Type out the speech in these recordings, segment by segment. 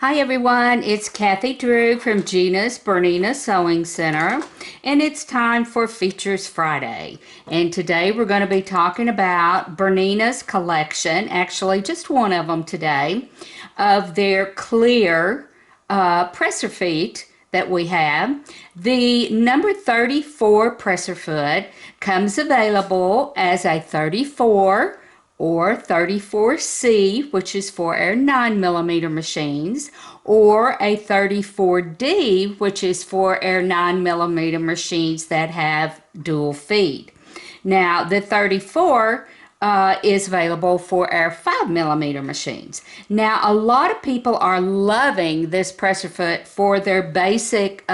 Hi everyone, it's Kathy Drew from Gina's Bernina Sewing Center, and it's time for Features Friday. And today we're going to be talking about Bernina's collection, actually just one of them today, of their clear presser feet that we have. The number 34 presser foot comes available as a 34 or 34C, which is for our 9mm machines, or a 34D, which is for our 9mm machines that have dual feed. Now, the 34 is available for our 5mm machines. Now, a lot of people are loving this presser foot for their basic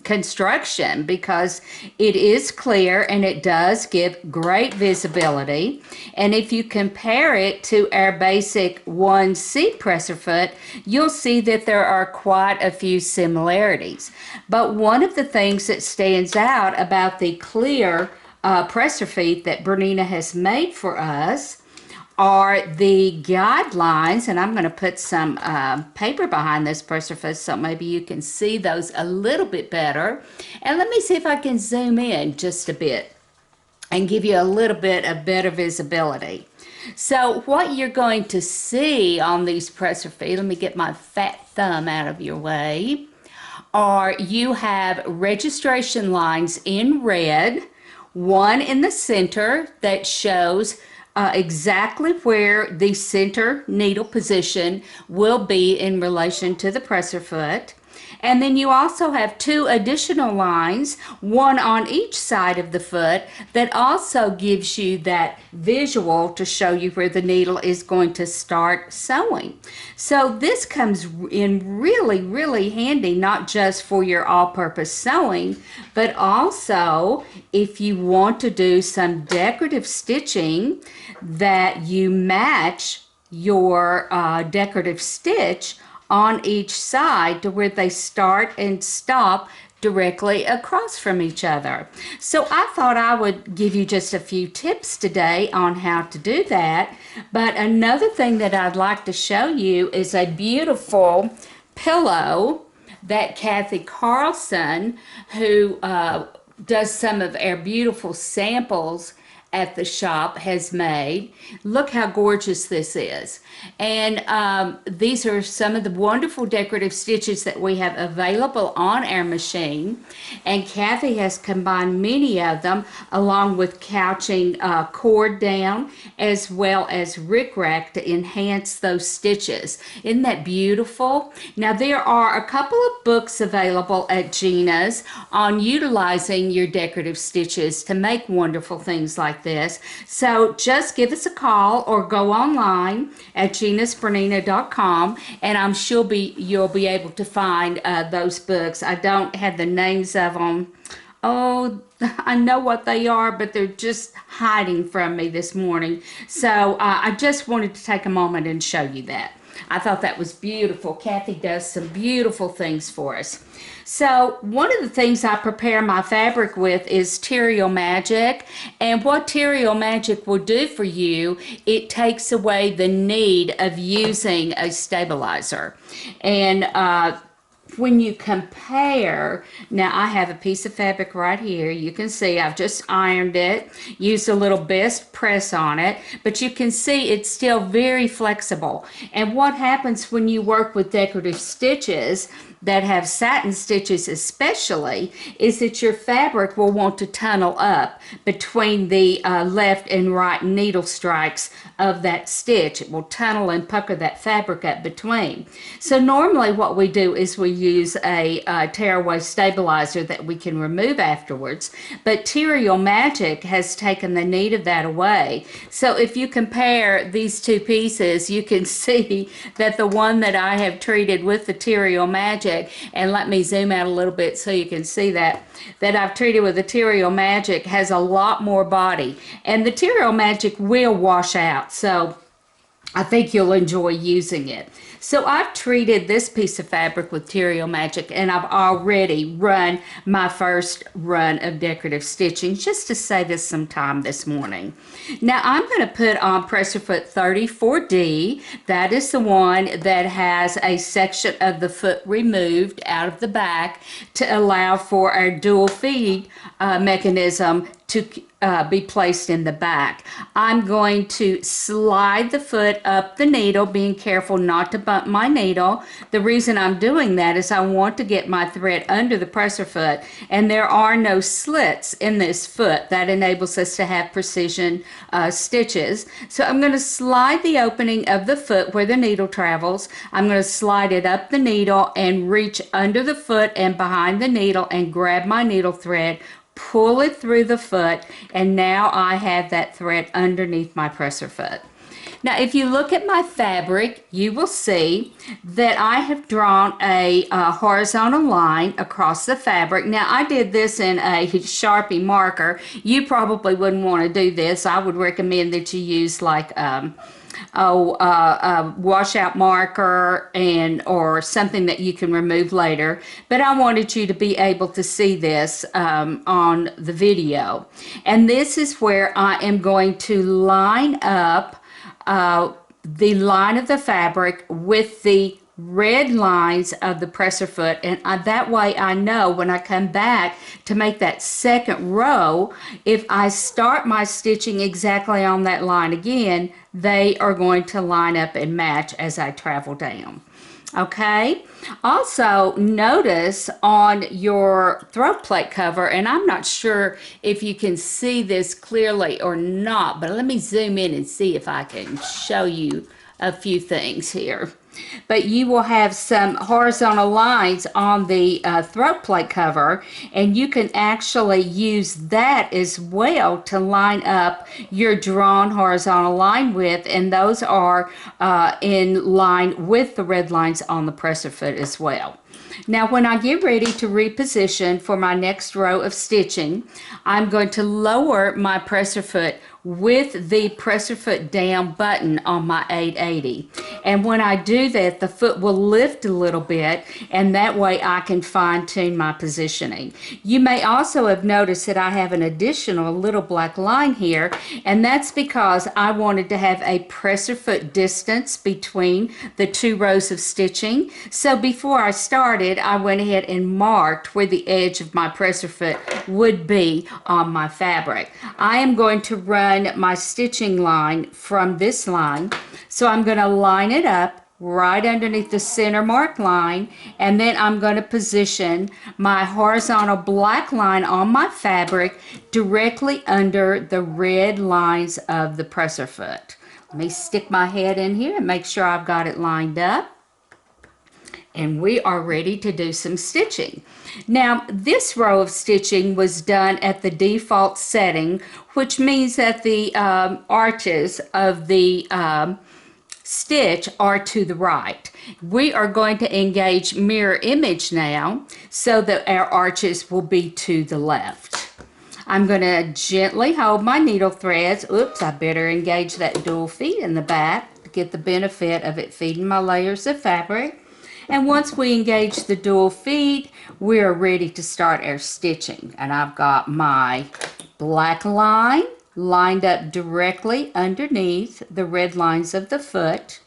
construction because it is clear and it does give great visibility. And if you compare it to our basic 1C presser foot, you'll see that there are quite a few similarities. But one of the things that stands out about the clear presser feet that Bernina has made for us are the guidelines, and I'm going to put some paper behind this presser foot so maybe you can see those a little bit better. And let me see if I can zoom in just a bit and give you a little bit of better visibility. So what you're going to see on these presser feet, let me get my fat thumb out of your way, are you have registration lines in red, one in the center that shows exactly where the center needle position will be in relation to the presser foot. And then you also have two additional lines, one on each side of the foot, that also gives you that visual to show you where the needle is going to start sewing. So this comes in really, really handy, not just for your all-purpose sewing, but also if you want to do some decorative stitching that you match your decorative stitch on each side to where they start and stop directly across from each other. So I thought I would give you just a few tips today on how to do that. But another thing that I'd like to show you is a beautiful pillow that Kathy Carlson, who does some of our beautiful samples at the shop, has made. Look how gorgeous this is. And these are some of the wonderful decorative stitches that we have available on our machine. And Kathy has combined many of them along with couching cord down as well as rickrack to enhance those stitches. Isn't that beautiful? Now there are a couple of books available at Gina's on utilizing your decorative stitches to make wonderful things like this. So just give us a call or go online at ginasbernina.com, and I'm sure you'll be able to find those books. I don't have the names of them. Oh, I know what they are, but they're just hiding from me this morning. So I just wanted to take a moment and show you that. I thought that was beautiful. Kathy does some beautiful things for us. So one of the things I prepare my fabric with is Tearaway Magic. And what Tearaway Magic will do for you, it takes away the need of using a stabilizer. And when you compare, now I have a piece of fabric right here. You can see I've just ironed it, used a little best press on it, but you can see it's still very flexible. And what happens when you work with decorative stitches that have satin stitches especially, is that your fabric will want to tunnel up between the left and right needle strikes of that stitch. It will tunnel and pucker that fabric up between. So normally what we do is we use a Tearaway Stabilizer that we can remove afterwards, but Tearaway Magic has taken the need of that away. So if you compare these two pieces, you can see that the one that I have treated with the Tearaway Magic, and let me zoom out a little bit so you can see that I've treated with the Tearaway Magic has a lot more body, and the Tearaway Magic will wash out, so I think you'll enjoy using it. So I've treated this piece of fabric with Terrio Magic, and I've already run my first run of decorative stitching just to save us some time this morning. Now I'm going to put on Presser Foot 34D. That is the one that has a section of the foot removed out of the back to allow for our dual feed mechanism to be placed in the back. I'm going to slide the foot up the needle, being careful not to bump my needle. The reason I'm doing that is I want to get my thread under the presser foot, and there are no slits in this foot. That enables us to have precision stitches. So I'm going to slide the opening of the foot where the needle travels. I'm going to slide it up the needle and reach under the foot and behind the needle and grab my needle thread, pull it through the foot, and now I have that thread underneath my presser foot. Now if you look at my fabric, you will see that I have drawn a horizontal line across the fabric. Now I did this in a Sharpie marker. You probably wouldn't want to do this. I would recommend that you use like a washout marker or something that you can remove later, but I wanted you to be able to see this on the video. And this is where I am going to line up the line of the fabric with the red lines of the presser foot, and that way I know when I come back to make that second row, if I start my stitching exactly on that line again, they are going to line up and match as I travel down. Okay, also notice on your throat plate cover, and I'm not sure if you can see this clearly or not, but let me zoom in and see if I can show you a few things here. But you will have some horizontal lines on the throat plate cover, and you can actually use that as well to line up your drawn horizontal line with, and those are in line with the red lines on the presser foot as well. Now when I get ready to reposition for my next row of stitching, I'm going to lower my presser foot with the presser foot down button on my 880. And when I do that, the foot will lift a little bit, and that way I can fine tune my positioning. You may also have noticed that I have an additional little black line here, and that's because I wanted to have a presser foot distance between the two rows of stitching. So before I started, I went ahead and marked where the edge of my presser foot would be on my fabric. I am going to run my stitching line from this line, so I'm going to line it up right underneath the center mark line, and then I'm going to position my horizontal black line on my fabric directly under the red lines of the presser foot. Let me stick my head in here and make sure I've got it lined up, and we are ready to do some stitching. Now this row of stitching was done at the default setting, which means that the arches of the stitch are to the right. We are going to engage mirror image now so that our arches will be to the left. I'm going to gently hold my needle threads. Oops, I better engage that dual feed in the back to get the benefit of it feeding my layers of fabric. And once we engage the dual feed, we are ready to start our stitching. And I've got my black line lined up directly underneath the red lines of the foot,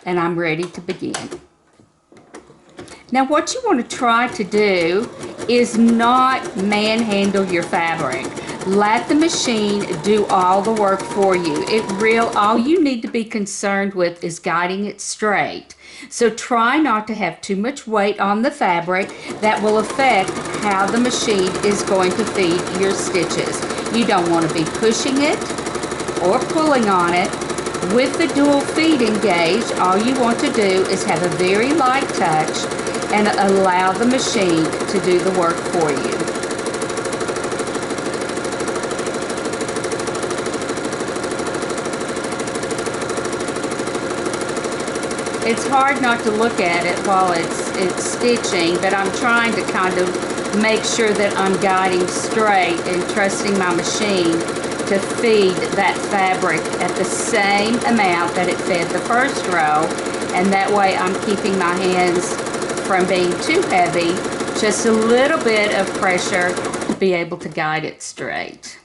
and I'm ready to begin. Now what you want to try to do is not manhandle your fabric. Let the machine do all the work for you. All you need to be concerned with is guiding it straight. So try not to have too much weight on the fabric. That will affect how the machine is going to feed your stitches. You don't want to be pushing it or pulling on it. With the dual feed engaged, all you want to do is have a very light touch and allow the machine to do the work for you. It's hard not to look at it while it's stitching, but I'm trying to kind of make sure that I'm guiding straight and trusting my machine to feed that fabric at the same amount that it fed the first row. and that way I'm keeping my hands from being too heavy. Just a little bit of pressure to be able to guide it straight.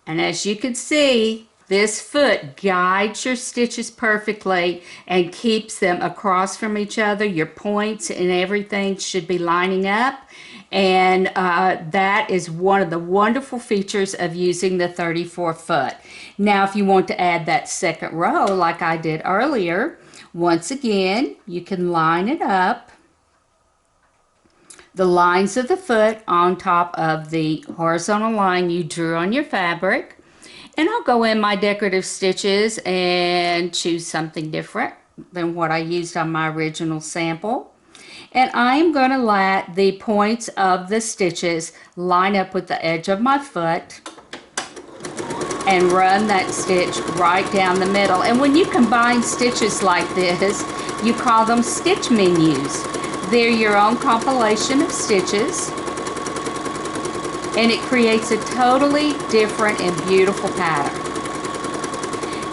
And as you can see, this foot guides your stitches perfectly and keeps them across from each other. Your points and everything should be lining up. And that is one of the wonderful features of using the 34 foot. Now, if you want to add that second row like I did earlier, once again, you can line it up. The lines of the foot on top of the horizontal line you drew on your fabric. And I'll go in my decorative stitches and choose something different than what I used on my original sample. And I am going to let the points of the stitches line up with the edge of my foot and run that stitch right down the middle. And when you combine stitches like this, you call them stitch menus. They're your own compilation of stitches, and it creates a totally different and beautiful pattern.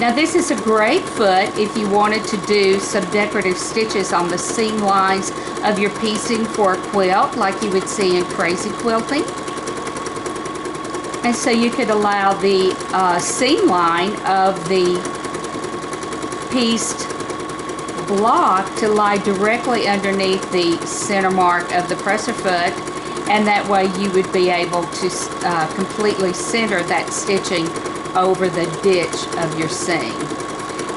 Now this is a great foot if you wanted to do some decorative stitches on the seam lines of your piecing for a quilt like you would see in crazy quilting. And so you could allow the seam line of the pieced block to lie directly underneath the center mark of the presser foot, and that way you would be able to completely center that stitching over the ditch of your seam.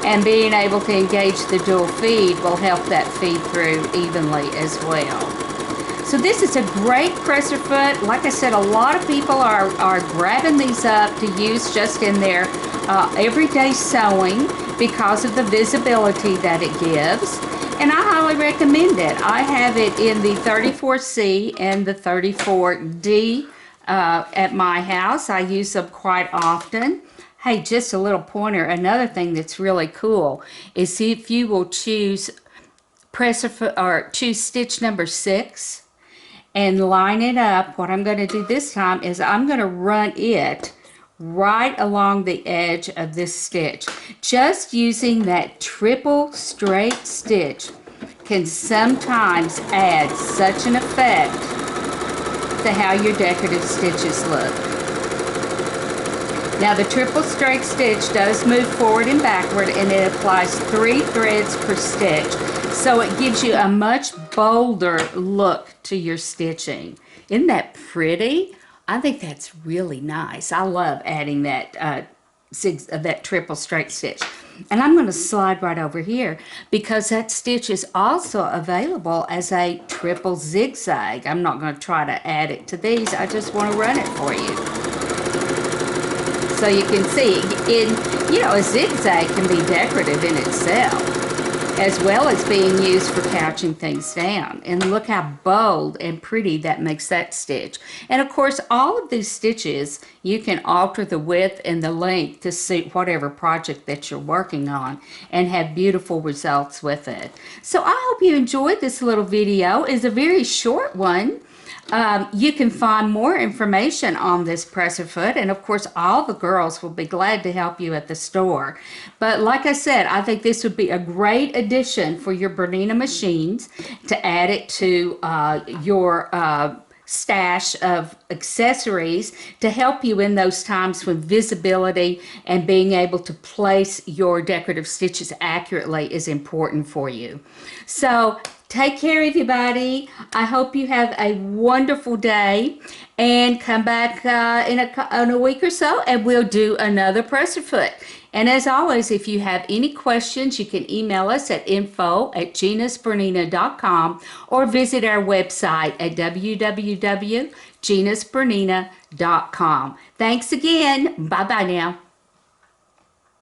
And being able to engage the dual feed will help that feed through evenly as well. So this is a great presser foot. Like I said, a lot of people are grabbing these up to use just in their everyday sewing because of the visibility that it gives. And I highly recommend it. I have it in the 34C and the 34D at my house. I use them quite often. Hey, just a little pointer. Another thing that's really cool is if you will choose presser foot or choose stitch number 6 and line it up. What I'm going to do this time is I'm going to run it right along the edge of this stitch. Just using that triple straight stitch can sometimes add such an effect to how your decorative stitches look. Now the triple straight stitch does move forward and backward, and it applies 3 threads per stitch, so it gives you a much bolder look to your stitching. Isn't that pretty? I think that's really nice. I love adding that that triple straight stitch. And I'm going to slide right over here because that stitch is also available as a triple zigzag. I'm not going to try to add it to these. I just want to run it for you. So you can see, a zigzag can be decorative in itself, as well as being used for couching things down. And look how bold and pretty that makes that stitch. And of course, all of these stitches, you can alter the width and the length to suit whatever project that you're working on and have beautiful results with it. So I hope you enjoyed this little video. It's a very short one. You can find more information on this presser foot, and of course all the girls will be glad to help you at the store. But like I said, I think this would be a great addition for your Bernina machines to add it to your stash of accessories to help you in those times when visibility and being able to place your decorative stitches accurately is important for you. So take care, everybody. I hope you have a wonderful day, and come back in a week or so and we'll do another presser foot. And as always, if you have any questions, you can email us at info@ginasbernina.com or visit our website at www.ginasbernina.com. Thanks again. Bye-bye now.